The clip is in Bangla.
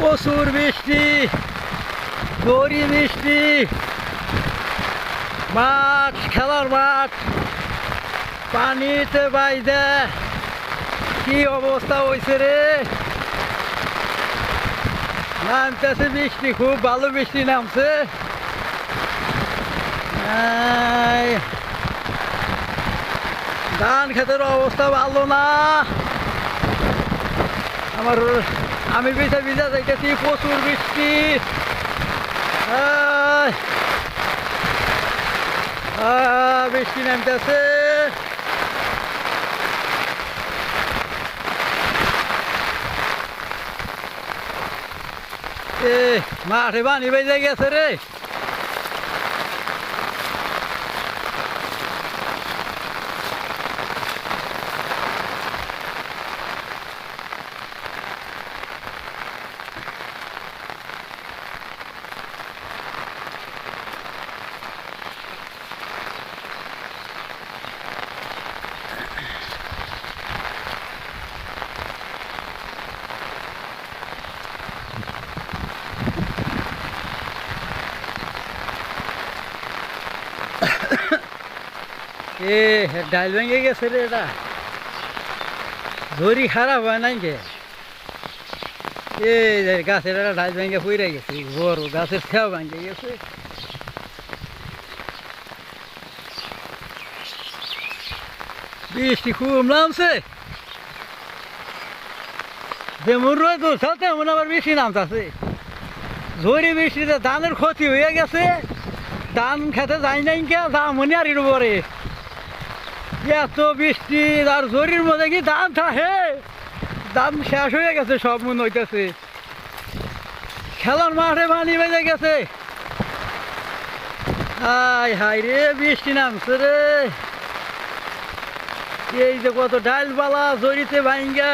প্রচুর বৃষ্টি, ঝড়ি বৃষ্টি, মাঠ, খেলার মাঠ পানিতে বাইদে কি অবস্থা হয়েছে রে। নামতেছে বৃষ্টি, খুব ভালো বৃষ্টি নামছে। ধান ক্ষেতের অবস্থা ভালো না। আমি ভিজা ভিজা যাইতেছি, প্রচুর বৃষ্টি। বৃষ্টি নামতেছে। মাঠে পানি বেজে গেছে রে। ডাইল ভেঙে গেছে রে। এটা ঝড়ি খারাপ হয় নাই কে? গাছের একটা ডাইল ভেঙে পড়ে গেছে, বড় গাছের খেয়া ভেঙে গেছে। বৃষ্টি খুব নামছে, যেমন রোদ তেমন আবার বৃষ্টি নামতেছে। ঝড়ি বৃষ্টিতে ধানের ক্ষতি হয়ে গেছে, ধান খেতে যাই নাই কে, মনে আর পরে এত বৃষ্টি আর ঝড়ির মধ্যে কি ধান থাকে, ধান শেষ হয়ে গেছে সব মনে হইতেছে। খেলার মাঠে পানি বেজে গেছে। হায় হায় রে, বৃষ্টি নামছে রে। এই যে কত ডালপালা ঝড়িতে ভাঙ্গা।